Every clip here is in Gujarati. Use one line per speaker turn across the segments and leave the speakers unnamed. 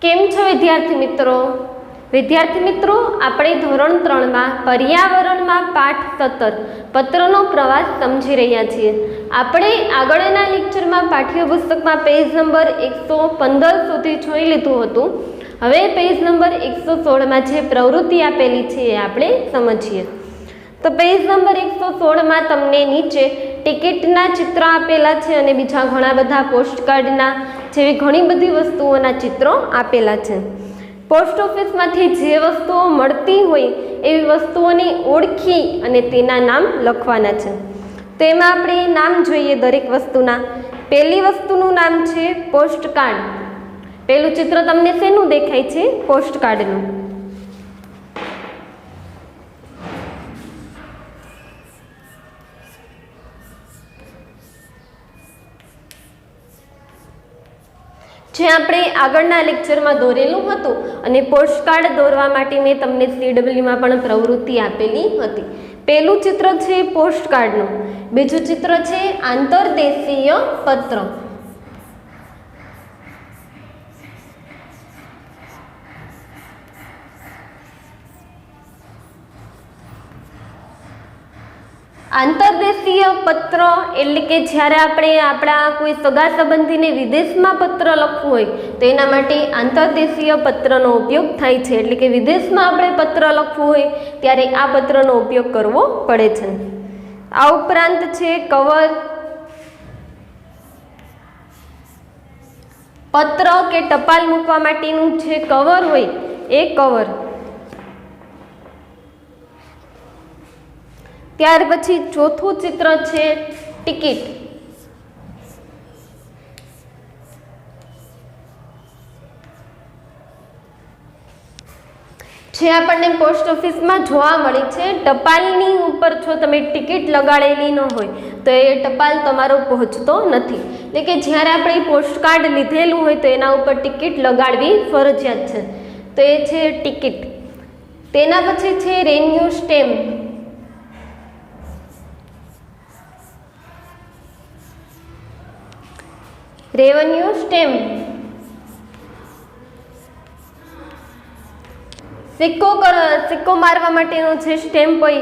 કેમ છો વિદ્યાર્થી મિત્રો? વિદ્યાર્થી મિત્રો, આપણે ધોરણ 3 માં પર્યાવરણમાં પાઠ 17 પત્રનો પ્રવાસ સમજી રહ્યા છીએ. આપણે આગળના લેક્ચરમાં પાઠ્યપુસ્તકમાં પેજ નંબર 115 સુધી જોઈ લીધું હતું. હવે પેજ નંબર 116 માં જે પ્રવૃત્તિ આપેલી છે એ આપણે સમજીએ. તો પેજ નંબર 116 માં તમને નીચે ટિકિટના ચિત્ર આપેલા છે અને બીજા ઘણા બધા પોસ્ટકાર્ડના જેવી ઘણી બધી વસ્તુઓના ચિત્રો આપેલા છે. પોસ્ટ ઓફિસમાંથી જે વસ્તુઓ મળતી હોય એવી વસ્તુઓને ઓળખી અને તેના નામ લખવાના છે. તો એમાં આપણે નામ જોઈએ દરેક વસ્તુના. પહેલી વસ્તુનું નામ છે પોસ્ટકાર્ડ. પહેલું ચિત્ર તમને શેનું દેખાય છે? પોસ્ટકાર્ડનું. જે આપણે આગળના લેક્ચરમાં દોરેલું હતું અને પોસ્ટકાર્ડ દોરવા માટે મેં તમને CWમાં પણ પ્રવૃત્તિ આપેલી હતી. પહેલું ચિત્ર છે પોસ્ટકાર્ડનું. બીજું ચિત્ર છે આંતરદેશીય પત્ર. આંતરદેશીય પત્ર એટલે કે જ્યારે આપણે આપણા કોઈ સગા સંબંધીને વિદેશમાં પત્ર લખવું હોય તો એના માટે આંતરદેશીય પત્રનો ઉપયોગ થાય છે. એટલે કે વિદેશમાં આપણે પત્ર લખવું હોય ત્યારે આ પત્રનો ઉપયોગ કરવો પડે છે. આ ઉપરાંત છે કવર. પત્ર કે ટપાલ મૂકવા માટેનું જે કવર હોય એ કવર. ત્યાર પછી ચોથું ચિત્ર છે ટિકિટ. જે આપણને પોસ્ટ ઓફિસમાં જોવા મળી છે. ટપાલની ઉપર જો તમે ટિકિટ લગાડેલી ન હોય તો એ ટપાલ તમારો પહોંચતો નથી. એટલે કે જ્યારે આપણે પોસ્ટકાર્ડ લીધેલું હોય તો એના ઉપર ટિકિટ લગાડવી ફરજિયાત છે. તો એ છે ટિકિટ. તેના પછી છે રેન્યુ સ્ટેમ્પ. Revenue stamp. સિક્કો મારવા માટેનો જે સ્ટેમ્પ હોય,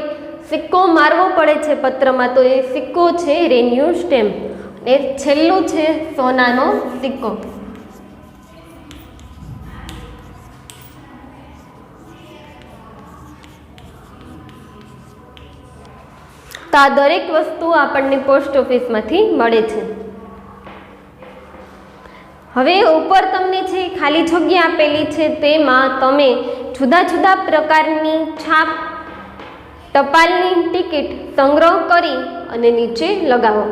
સિક્કો મારવો પડે છે પત્રમાં, તો એ સિક્કો છે રેન્યુ સ્ટેમ્પ. અને છેલ્લું છે સોનાનો સિક્કો. તો આ દરેક વસ્તુ આપણને પોસ્ટ ઓફિસમાંથી મળે છે. હવે ઉપર તમને જે ખાલી જગ્યા આપેલી છે તેમાં તમે જુદા જુદા પ્રકારની છાપ, ટપાલની ટિકિટ સંગ્રહ કરી અને નીચે લગાવો.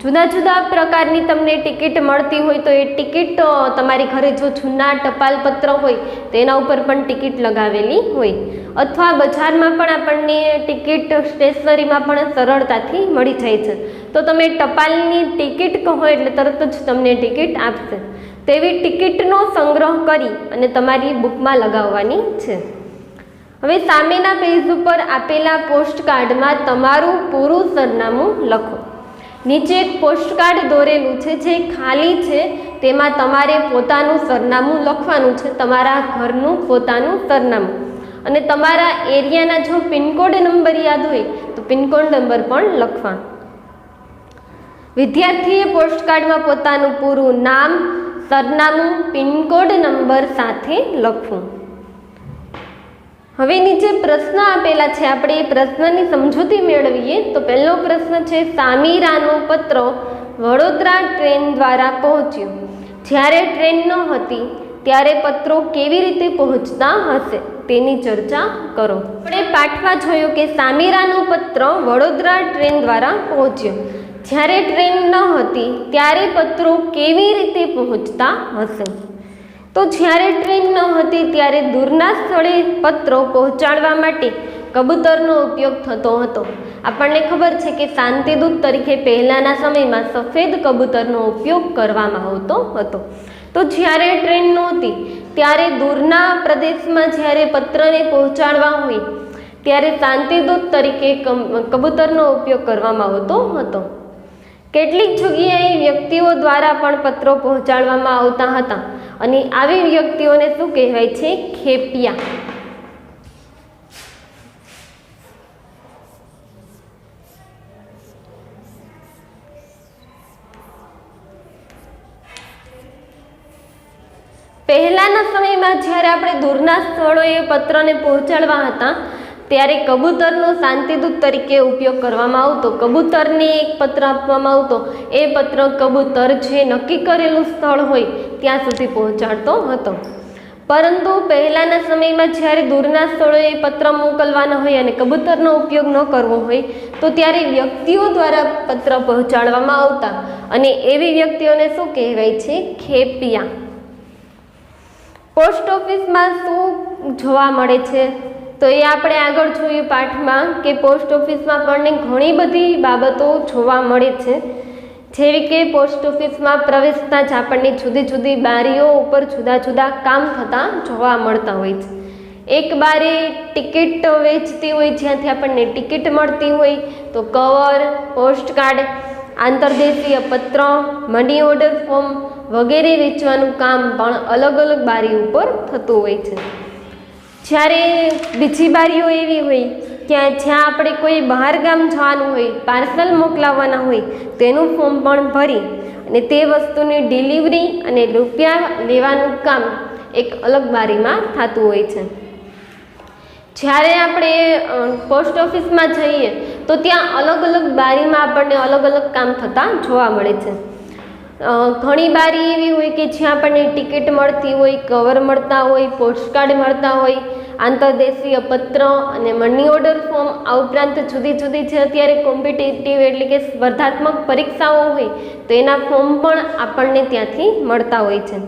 જુદા જુદા પ્રકારની તમને ટિકિટ મળતી હોય તો એ ટિકિટ તમારી ઘરે જો જૂના ટપાલ પત્ર હોય તેના ઉપર પણ ટિકિટ લગાવેલી હોય, અથવા બજારમાં પણ આપણને ટિકિટ સ્ટેશનરીમાં પણ સરળતાથી મળી જાય છે. તો તમે ટપાલની ટિકિટ કહો એટલે તરત જ તમને ટિકિટ આપશે. તેવી ટિકિટનો સંગ્રહ કરી અને તમારી બુકમાં લગાવવાની છે. હવે સામેના પેજ ઉપર આપેલા પોસ્ટકાર્ડમાં તમારું પૂરું સરનામું લખો. નીચે એક પોસ્ટકાર્ડ દોરેલું છે જે ખાલી છે. તેમાં તમારે પોતાનું સરનામું લખવાનું છે, તમારા ઘરનું પોતાનું સરનામું. અને તમારા એરિયાના જો પિનકોડ નંબર યાદ હોય તો પિનકોડ નંબર પણ લખવા. વિદ્યાર્થીએ પોસ્ટકાર્ડમાં પોતાનું પૂરું નામ, સરનામું, પિનકોડ નંબર સાથે લખવું. હવે નીચે પ્રશ્ન આપેલા છે. આપણે એ પ્રશ્નની સમજૂતી મેળવીએ તો પહેલો પ્રશ્ન છે સામીરાનો પત્ર વડોદરા ટ્રેન દ્વારા પહોંચ્યો. જ્યારે ટ્રેન ન હતી ત્યારે પત્રો કેવી રીતે પહોંચતા હશે તેની ચર્ચા કરો. આપણે પાઠમાં જોયું કે સામીરાનો પત્ર વડોદરા ટ્રેન દ્વારા પહોંચ્યો. જ્યારે ટ્રેન ન હતી ત્યારે પત્રો કેવી રીતે પહોંચતા હશે? તો જ્યારે ટ્રેન ન હતી ત્યારે દૂરના સ્થળે પત્રો પહોંચાડવા માટે કબૂતરનો ઉપયોગ થતો હતો. આપણને ખબર છે કે શાંતિદૂત તરીકે પહેલાંના સમયમાં સફેદ કબૂતરનો ઉપયોગ કરવામાં આવતો હતો. તો જ્યારે ટ્રેન નહોતી ત્યારે દૂરના પ્રદેશમાં જ્યારે પત્રને પહોંચાડવા હોય ત્યારે શાંતિદૂત તરીકે કબૂતરનો ઉપયોગ કરવામાં આવતો હતો. કેટલીક જગ્યાએ વ્યક્તિઓ દ્વારા પણ પત્રો પહોંચાડવામાં આવતા હતા અને આવી વ્યક્તિઓને શું કહેવાય છે? ખેપિયા. પહેલાના સમયમાં જ્યારે આપણે દૂરના સ્થળોએ પત્રને પહોંચાડવા હતા ત્યારે કબૂતરનો શાંતિદૂત તરીકે ઉપયોગ કરવામાં આવતો. કબૂતરને એક પત્ર આપવામાં આવતો. એ પત્ર કબૂતર જે નક્કી કરેલું સ્થળ હોય ત્યાં સુધી પહોંચાડતો હતો. પરંતુ પહેલાના સમયમાં જ્યારે દૂરના સ્થળોએ પત્ર મોકલવાના હોય અને કબૂતરનો ઉપયોગ ન કરવો હોય તો ત્યારે વ્યક્તિઓ દ્વારા પત્ર પહોંચાડવામાં આવતા અને એવી વ્યક્તિઓને શું કહેવાય છે? ખેપિયા. પોસ્ટ ઓફિસમાં શું જોવા મળે છે? તો એ આપણે આગળ જોયું પાઠમાં કે પોસ્ટ ઓફિસમાં આપણને ઘણી બધી બાબતો જોવા મળે છે. જેવી કે પોસ્ટ ઓફિસમાં પ્રવેશતા જ આપણને જુદી જુદી બારીઓ ઉપર જુદા જુદા કામ થતા જોવા મળતા હોય છે. એક બારી ટિકિટ વેચતી હોય, જ્યાંથી આપણને ટિકિટ મળતી હોય, તો કવર, પોસ્ટકાર્ડ, આંતરદેશીય પત્ર, મની ઓર્ડર ફોર્મ વગેરે વેચવાનું કામ પણ અલગ અલગ બારી ઉપર થતું હોય છે. જ્યારે બીજી બારીઓ એવી હોય જ્યાં આપણે કોઈ બહાર ગામ જવાનું હોય, પાર્સલ મોકલાવવાના હોય, તેનું ફોર્મ પણ ભરી અને તે વસ્તુની ડિલિવરી અને રૂપિયા લેવાનું કામ એક અલગ બારીમાં થતું હોય છે. જ્યારે આપણે પોસ્ટ ઓફિસમાં જઈએ તો ત્યાં અલગ અલગ બારીમાં આપણને અલગ અલગ કામ થતા જોવા મળે છે. ઘણી બારી એવી હોય કે જ્યાં આપણને ટિકિટ મળતી હોય, કવર મળતા હોય, પોસ્ટકાર્ડ મળતા હોય, આંતરદેશીય પત્ર અને મની ઓર્ડર ફોર્મ, આ ઉપરાંત જુદી જુદી જે અત્યારે કોમ્પિટિટિવ એટલે કે સ્પર્ધાત્મક પરીક્ષાઓ હોય તો એના ફોર્મ પણ આપણને ત્યાંથી મળતા હોય છે.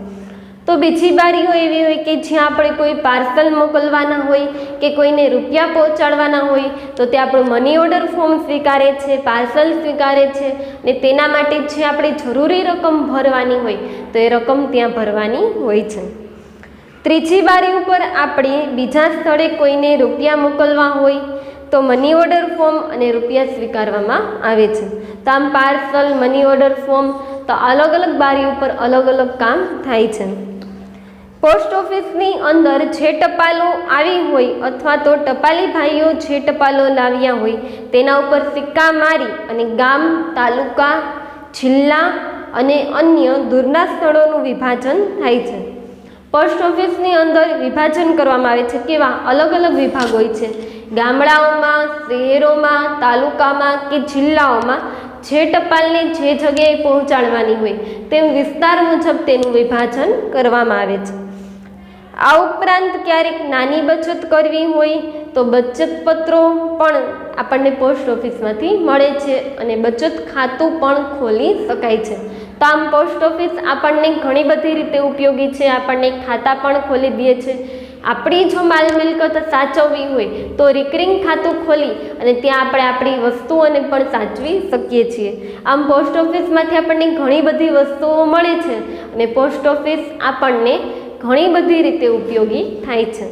તો બીજી બારીઓ એવી હોય કે જ્યાં આપણે કોઈ પાર્સલ મોકલવાના હોય કે કોઈને રૂપિયા પહોંચાડવાના હોય તો તે આપણું મની ઓર્ડર ફોર્મ સ્વીકારે છે, પાર્સલ સ્વીકારે છે અને તેના માટે જે આપણે જરૂરી રકમ ભરવાની હોય તો એ રકમ ત્યાં ભરવાની હોય છે. ત્રીજી બારી ઉપર આપણે બીજા સ્થળે કોઈને રૂપિયા મોકલવા હોય તો મની ઓર્ડર ફોર્મ અને રૂપિયા સ્વીકારવામાં આવે છે. તો આમ પાર્સલ, મની ઓર્ડર ફોર્મ તો અલગ અલગ બારી ઉપર અલગ અલગ કામ થાય છે. પોસ્ટ ઓફિસની અંદર જે ટપાલો આવી હોય અથવા તો ટપાલી ભાઈઓ જે ટપાલો લાવ્યા હોય તેના ઉપર સિક્કા મારી અને ગામ, તાલુકા, જિલ્લા અને અન્ય દૂરના સ્થળોનું વિભાજન થાય છે. પોસ્ટ ઓફિસની અંદર વિભાજન કરવામાં આવે છે. કેવા? અલગ અલગ વિભાગ હોય છે. ગામડાઓમાં, શહેરોમાં, તાલુકામાં કે જિલ્લાઓમાં જે ટપાલને જે જગ્યાએ પહોંચાડવાની હોય તેમ વિસ્તાર મુજબ તેનું વિભાજન કરવામાં આવે છે. આ ઉપરાંત ક્યારેક નાની બચત કરવી હોય તો બચત પત્રો પણ આપણને પોસ્ટ ઓફિસમાંથી મળે છે અને બચત ખાતું પણ ખોલી શકાય છે. તો આમ પોસ્ટ ઓફિસ આપણને ઘણી બધી રીતે ઉપયોગી છે. આપણને ખાતા પણ ખોલી દે છે. આપણી જો માલ મિલકત સાચવવી હોય તો રિકરિંગ ખાતું ખોલી અને ત્યાં આપણે આપણી વસ્તુઓને પણ સાચવી શકીએ છીએ. આમ પોસ્ટ ઓફિસમાંથી આપણને ઘણી બધી વસ્તુઓ મળે છે અને પોસ્ટ ઓફિસ આપણને ઘણી બધી રીતે ઉપયોગી થાય છે.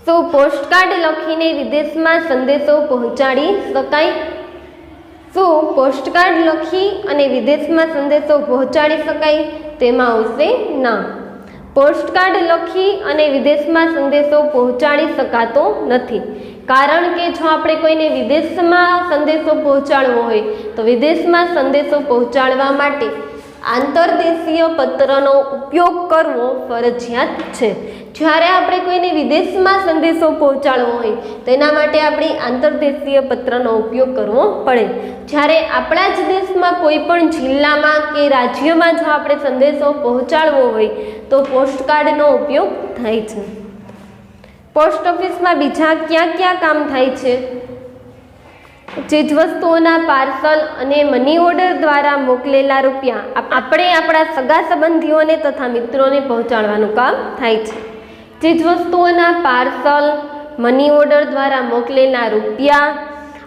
તો પોસ્ટકાર્ડ લખીને વિદેશમાં સંદેશો પહોંચાડી શકાય? શું પોસ્ટકાર્ડ લખી અને વિદેશમાં સંદેશો પહોંચાડી શકાય? તેમાં આવશે ના. પોસ્ટકાર્ડ લખી અને વિદેશમાં સંદેશો પહોંચાડી શકાતો નથી. કારણ કે જો આપણે કોઈને વિદેશમાં સંદેશો પહોંચાડવો હોય તો વિદેશમાં સંદેશો પહોંચાડવા માટે આંતરદેશીય પત્રનો ઉપયોગ કરવો ફરજિયાત છે. જ્યારે આપણે કોઈને વિદેશમાં સંદેશો પહોંચાડવો હોય તેના માટે આપણે આંતરદેશીય પત્રનો ઉપયોગ કરવો પડે. જ્યારે આપણા જ દેશમાં કોઈ પણ જિલ્લામાં કે રાજ્યમાં જો આપણે સંદેશો પહોંચાડવો હોય તો પોસ્ટકાર્ડનો ઉપયોગ થાય છે. પોસ્ટ ઓફિસમાં બીજા ક્યાં ક્યાં કામ થાય છે? ચીજવસ્તુઓના પાર્સલ અને મની ઓર્ડર દ્વારા મોકલેલા રૂપિયા આપણે આપણા સગા સંબંધીઓને તથા મિત્રોને પહોંચાડવાનું કામ થાય છે. ચીજવસ્તુઓના પાર્સલ, મની ઓર્ડર દ્વારા મોકલેલા રૂપિયા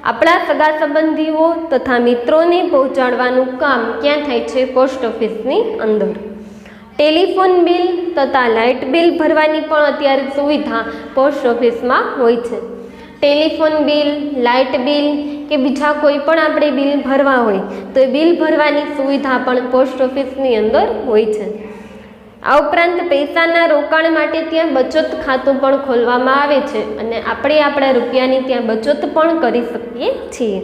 આપણા સગા સંબંધીઓ તથા મિત્રોને પહોંચાડવાનું કામ ક્યાં થાય છે? પોસ્ટ ઓફિસની અંદર. ટેલિફોન બિલ તથા લાઇટ બિલ ભરવાની પણ અત્યારે સુવિધા પોસ્ટ ઓફિસમાં હોય છે. ટેલિફોન બિલ, લાઇટ બિલ કે બીજા કોઈ પણ આપણે બિલ ભરવા હોય તો એ બિલ ભરવાની સુવિધા પણ પોસ્ટ ઓફિસની અંદર હોય છે. આ ઉપરાંત પૈસાના રોકાણ માટે ત્યાં બચત ખાતું પણ ખોલવામાં આવે છે અને આપણે આપણા રૂપિયાની ત્યાં બચત પણ કરી શકીએ છીએ.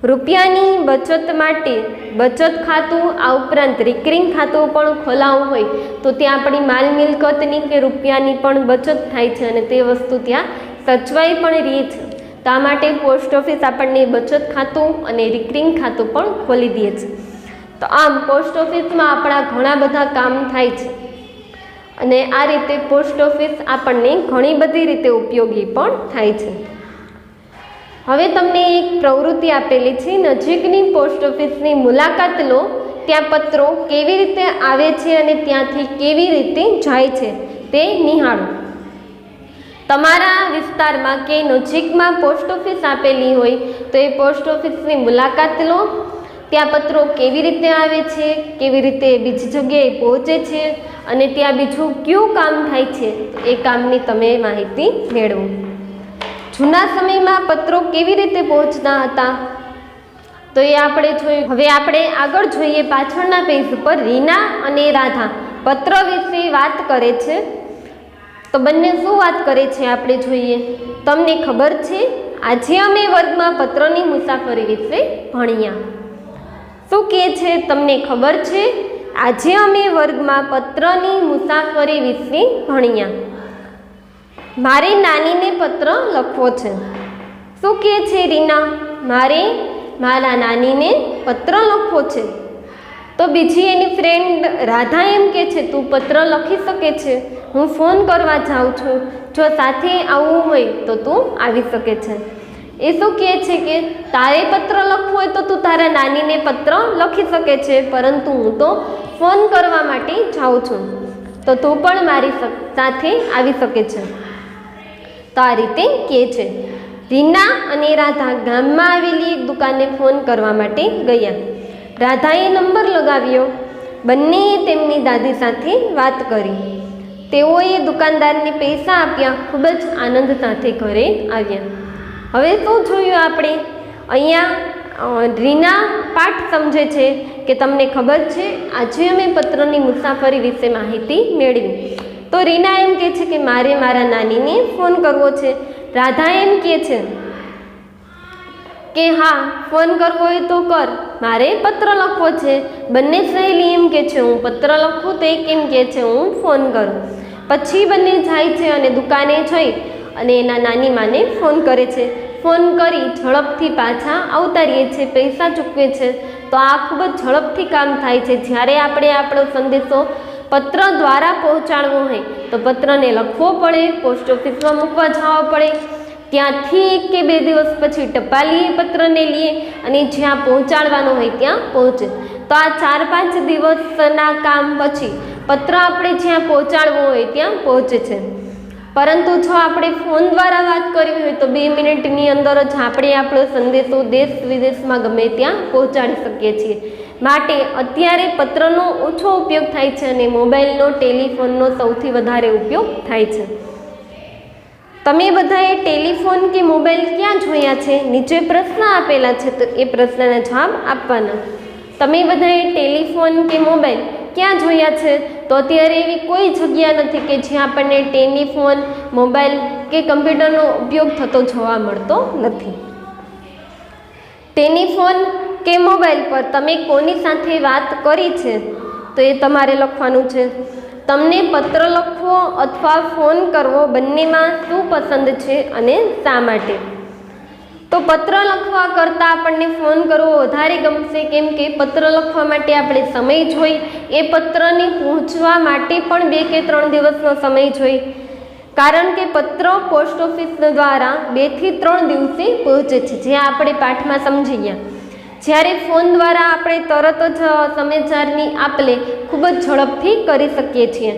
રૂપિયાની બચત માટે બચત ખાતું, આ ઉપરાંત રિકરિંગ ખાતું પણ ખોલાવવું હોય તો ત્યાં આપણી માલ મિલકતની કે રૂપિયાની પણ બચત થાય છે અને તે વસ્તુ ત્યાં સચવાઈ પણ રહે છે. તો આ માટે પોસ્ટ ઓફિસ આપણને બચત ખાતું અને રિકરિંગ ખાતું પણ ખોલી દે છે. તો આમ પોસ્ટ ઓફિસમાં આપણા ઘણા બધા કામ થાય છે અને આ રીતે પોસ્ટ ઓફિસ આપણને ઘણી બધી રીતે ઉપયોગી પણ થાય છે. હવે તમને એક પ્રવૃત્તિ આપેલી છે, નજીકની પોસ્ટ ઓફિસની મુલાકાત લો, ત્યાં પત્રો કેવી રીતે આવે છે અને ત્યાંથી કેવી રીતે જાય છે તે નિહાળો. તમારા વિસ્તારમાં કે નજીકમાં પોસ્ટ ઓફિસ આપેલી હોય તો એ પોસ્ટ ઓફિસની મુલાકાત લો, ત્યાં પત્રો કેવી રીતે આવે છે, કેવી રીતે બીજી જગ્યાએ પહોંચે છે અને ત્યાં બીજું કયું કામ થાય છે એ કામની તમે માહિતી મેળવો. જૂના સમયમાં પત્રો કેવી રીતે પહોંચતા હતા તો એ આપણે જોયું. હવે આપણે આગળ જોઈએ. પાછળના પેજ ઉપર રીના અને રાધા પત્ર વિશે વાત કરે છે. તો બંને શું વાત કરે છે આપણે જોઈએ. તમને ખબર છે, આજે અમે વર્ગમાં પત્રની મુસાફરી વિશે ભણ્યા. શું કહે છે? તમને ખબર છે, આજે અમે વર્ગમાં પત્રની મુસાફરી વિશે ભણ્યા. મારે નાનીને પત્ર લખવો છે. શું કહે છે રીના? મારે મારા નાનીને પત્ર લખવો છે. તો બીજી એની ફ્રેન્ડ રાધા એમ કહે છે, તું પત્ર લખી શકે છે, હું ફોન કરવા જાઉં છું, જો સાથે આવવું હોય તો તું આવી શકે છે. એ શું કહે છે કે તારે પત્ર લખવું હોય તો તું તારા નાનીને પત્ર લખી શકે છે, પરંતુ હું તો ફોન કરવા માટે જાઉં છું, તો તું પણ મારી સાથે આવી શકે છે. તો આ રીતે કહે છે. રીના અને રાધા ગામમાં આવેલી એક દુકાને ફોન કરવા માટે ગયા. રાધાએ નંબર લગાવ્યો. બંનેએ તેમની દાદી સાથે વાત કરી. તેઓએ દુકાનદારને પૈસા આપ્યા. ખૂબ જ આનંદ સાથે ઘરે આવ્યા. હવે શું જોયું આપણે અહીંયા? રીના પાઠ સમજે છે કે તમને ખબર છે, આજે અમે પત્રની મુસાફરી વિશે માહિતી મેળવી. તો રીના એમ કહે છે કે મારે મારા નાનીને ફોન કરવો છે. રાધા એમ કહે છે કે હા, ફોન કરવો હોય તો કર, મારે પત્ર લખવો છે. બંને સહેલી એમ કહે છે હું પત્ર લખું, તો એક એમ કહે છે હું ફોન કરું. પછી બંને જાય છે અને દુકાને જઈ અને એના નાની માને ફોન કરે છે. ફોન કરી ઝડપથી પાછા અવતારીએ છે, પૈસા ચૂકવે છે. તો આ ખૂબ જ ઝડપથી કામ થાય છે. જ્યારે આપણે આપણો સંદેશો પત્ર દ્વારા પહોંચાડવો હોય તો પત્રને લખવો પડે, પોસ્ટ ઓફિસમાં મૂકવા જવા પડે, ત્યાંથી 1 કે 2 દિવસ પછી ટપાલીએ પત્રને લઈએ અને જ્યાં પહોંચાડવાનો હોય ત્યાં પહોંચે. તો આ 4-5 દિવસના કામ પછી પત્ર આપણે જ્યાં પહોંચાડવો હોય ત્યાં પહોંચે છે. પરંતુ જો આપણે ફોન દ્વારા વાત કરવી હોય તો 2 મિનિટની અંદર જ આપણે આપણો સંદેશો દેશ વિદેશમાં ગમે ત્યાં પહોંચાડી શકીએ છીએ. માટે અત્યારે પત્રનો ઓછો ઉપયોગ થાય છે અને મોબાઈલનો, ટેલિફોનનો સૌથી વધારે ઉપયોગ થાય છે. તમે બધાએ ટેલિફોન કે મોબાઈલ ક્યાં જોયા છે? નીચે પ્રશ્ન આપેલા છે, તો એ પ્રશ્નના જવાબ આપવાના. તમે બધાએ ટેલિફોન કે મોબાઈલ ક્યાં જોયા છે? તો અત્યારે એવી કોઈ જગ્યા નથી કે જ્યાં આપણને ટેલિફોન, મોબાઈલ કે કમ્પ્યુટરનો ઉપયોગ થતો જોવા મળતો નથી. ટેલિફોન કે મોબાઈલ પર તમે કોની સાથે વાત કરી છે તો એ તમારે લખવાનું છે. તમને પત્ર લખવો અથવા ફોન કરવો બંનેમાં શું પસંદ છે અને શા માટે? તો પત્ર લખવા કરતાં આપણને ફોન કરવો વધારે ગમશે, કેમ કે પત્ર લખવા માટે આપણે સમય જોઈ, એ પત્રને પહોંચવા માટે પણ 2 કે 3 દિવસનો સમય જોઈ, કારણ કે પત્ર પોસ્ટ ઓફિસ દ્વારા 2 થી 3 દિવસે પહોંચે છે, જે આપણે પાઠમાં સમજી ગયા. જ્યારે ફોન દ્વારા આપણે તરત જ સમાચારની આપ-લે ખૂબ જ ઝડપથી કરી શકીએ છીએ.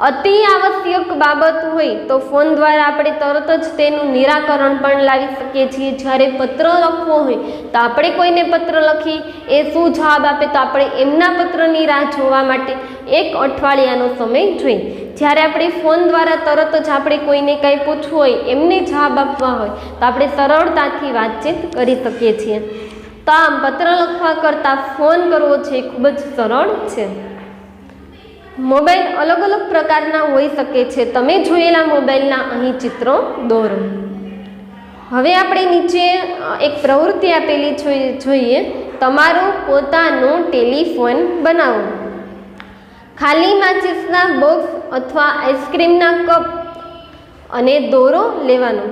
અતિ આવશ્યક બાબત હોય તો ફોન દ્વારા આપણે તરત જ તેનું નિરાકરણ પણ લાવી શકીએ છીએ. જ્યારે પત્ર લખવો હોય તો આપણે કોઈને પત્ર લખી એ શું જવાબ આપે તો આપણે એમના પત્રની રાહ જોવા માટે 1 અઠવાડિયાનો સમય જોઈએ. જ્યારે આપણે ફોન દ્વારા તરત જ આપણે કોઈને કંઈ પૂછવું હોય, એમને જવાબ આપવા હોય તો આપણે સરળતાથી વાતચીત કરી શકીએ છીએ. તો આમ પત્ર લખવા કરતાં ફોન કરવો છે એ ખૂબ જ સરળ છે. મોબાઈલ અલગ અલગ પ્રકારના હોઈ શકે છે. તમે જોયેલા મોબાઈલના અહીં ચિત્રો દોરો. હવે આપણે નીચે એક પ્રવૃત્તિ આપેલી જોઈએ. તમારો પોતાનો ટેલિફોન બનાવો. ખાલી માચીસના બોક્સ અથવા આઈસ્ક્રીમના કપ અને દોરો લેવાનો.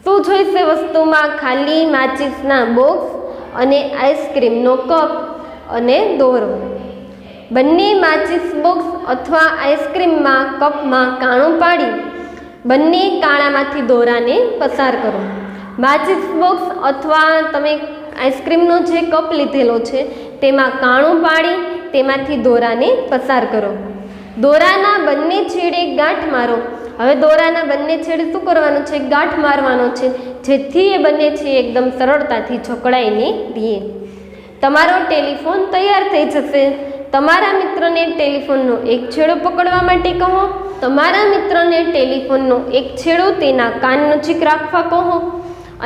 શું જોઈશે વસ્તુમાં? ખાલી માચીસના બોક્સ અને આઈસ્ક્રીમનો કપ અને દોરો. બંને માચીસ બોક્સ અથવા આઈસ્ક્રીમમાં કપમાં કાણું પાડી બંને કાણામાંથી દોરાને પસાર કરો. માચીસ બોક્સ અથવા તમે આઈસ્ક્રીમનો જે કપ લીધેલો છે તેમાં કાણું પાડી તેમાંથી દોરાને પસાર કરો. દોરાના બંને છેડે ગાંઠ મારો. હવે દોરાના બંને છેડે શું કરવાનું છે? ગાંઠ મારવાનો છે, જેથી એ બંને છે એકદમ સરળતાથી જકડાઈને રહે. તમારો ટેલિફોન તૈયાર થઈ જશે. તમારા મિત્રને ટેલિફોનનો એક છેડો પકડવા માટે કહો. તમારા મિત્રને ટેલિફોનનો એક છેડો તેના કાન નજીક રાખવા કહો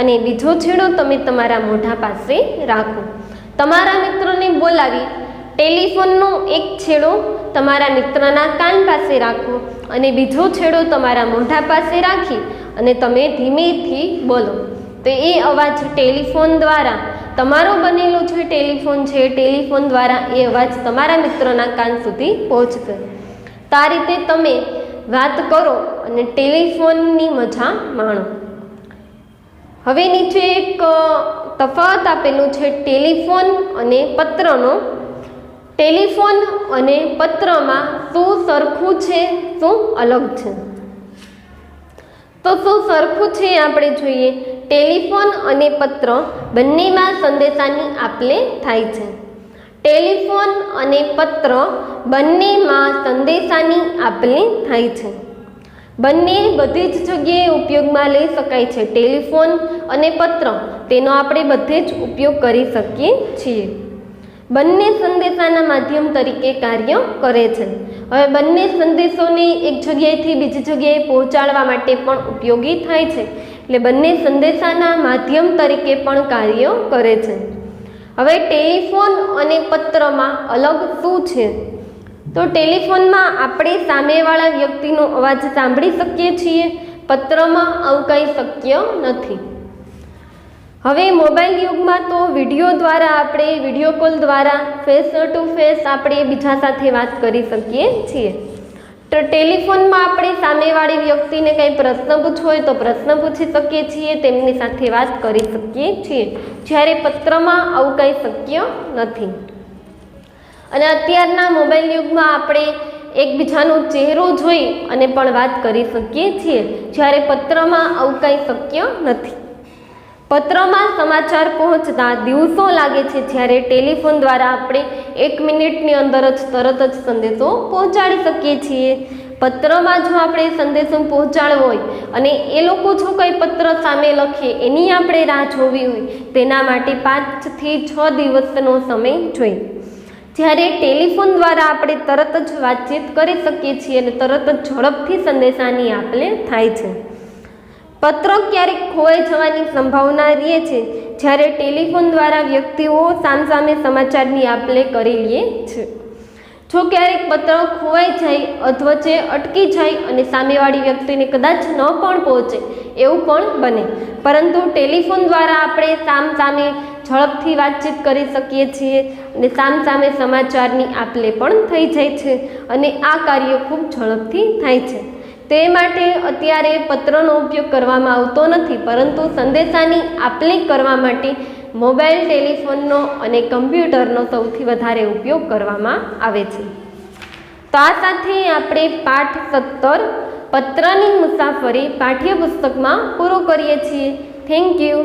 અને બીજો છેડો તમે તમારા મોઢા પાસે રાખો. તમારા મિત્રને બોલાવી ટેલિફોનનો એક છેડો તમારા મિત્રના કાન પાસે રાખો અને બીજો છેડો તમારા મોઢા પાસે રાખી અને તમે ધીમેથી બોલો. તો એ અવાજ ટેલિફોન દ્વારા તમારો બનેલો જે ટેલિફોન છે ટેલિફોન દ્વારા એ અવાજ તમારા મિત્રના કાન સુધી પહોંચશે. તો આ રીતે તમે વાત કરો અને ટેલિફોનની મજા માણો. હવે નીચે એક તફાવત આપેલું છે ટેલિફોન અને પત્રનો. ટેલિફોન અને પત્રમાં શું સરખું છે, શું અલગ છે? તો શું સરખું છે આપણે જોઈએ. ટેલિફોન અને પત્ર બંનેમાં સંદેશાની આપ-લે થાય છે. ટેલિફોન અને પત્ર બંનેમાં સંદેશાની આપ-લે થાય છે. બંને બધી જ જગ્યાએ ઉપયોગમાં લઈ શકાય છે. ટેલિફોન અને પત્ર તેનો આપણે બધે જ ઉપયોગ કરી શકીએ છીએ. બંને સંદેશાના માધ્યમ તરીકે કાર્ય કરે છે. હવે બંને સંદેશોને એક જગ્યાએથી બીજી જગ્યાએ પહોંચાડવા માટે પણ ઉપયોગી થાય છે. એટલે બંને સંદેશાના માધ્યમ તરીકે પણ કાર્ય કરે છે. હવે ટેલિફોન અને પત્રમાં અલગ શું છે? તો ટેલિફોનમાં આપણે સામેવાળા વ્યક્તિનો અવાજ સાંભળી શકીએ છીએ. પત્રમાં આવું કંઈ શક્ય નથી. હવે મોબાઈલ યુગમાં તો વિડીયો કોલ દ્વારા ફેસ ટુ ફેસ આપણે બીજા સાથે વાત કરી શકીએ છીએ. તો ટેલિફોનમાં આપણે સામેવાળી વ્યક્તિને કંઈ પ્રશ્ન પૂછવો હોય તો પ્રશ્ન પૂછી શકીએ છીએ, તેમની સાથે વાત કરી શકીએ છીએ. જ્યારે પત્રમાં આવું કંઈ શક્ય નથી. અને અત્યારના મોબાઈલ યુગમાં આપણે એકબીજાનો ચહેરો જોઈ અને પણ વાત કરી શકીએ છીએ, જ્યારે પત્રમાં આવું કંઈ શક્ય નથી. પત્રમાં સમાચાર પહોંચતા દિવસો લાગે છે, જ્યારે ટેલિફોન દ્વારા આપણે 1 મિનિટની અંદર જ તરત જ સંદેશો પહોંચાડી શકીએ છીએ. પત્રમાં જો આપણે સંદેશો પહોંચાડવો હોય અને એ લોકો જો કંઈ પત્ર સામે લખે એની આપણે રાહ જોવી હોય તેના માટે 5 થી 6 દિવસનો સમય જોઈએ. જ્યારે ટેલિફોન દ્વારા આપણે તરત જ વાતચીત કરી શકીએ છીએ અને તરત જ ઝડપથી સંદેશાની આપ-લે થાય છે. પત્ર ક્યારેક ખોવાઈ જવાની સંભાવના રહે છે, જ્યારે ટેલિફોન દ્વારા વ્યક્તિઓ સામસામે સમાચારની આપ-લે કરી લે છે. જો ક્યારેક પત્ર ખોવાઈ જાય, અધવચ્ચે અટકી જાય અને સામેવાળી વ્યક્તિને કદાચ ન પણ પહોંચે એવું પણ બને, પરંતુ ટેલિફોન દ્વારા આપણે સામસામે ઝડપથી વાતચીત કરી શકીએ છીએ અને સામસામે સમાચારની આપ-લે પણ થઈ જાય છે અને આ કાર્ય ખૂબ ઝડપથી થાય છે. તે માટે અત્યારે પત્રનો ઉપયોગ કરવામાં આવતો નથી, પરંતુ સંદેશાની આપ-લે કરવા માટે મોબાઈલ, ટેલિફોનનો અને કમ્પ્યુટરનો સૌથી વધારે ઉપયોગ કરવામાં આવે છે. તો આ સાથે આપણે પાઠ 17 પત્રની મુસાફરી પાઠ્યપુસ્તકમાં પૂરો કરીએ છીએ. Thank you.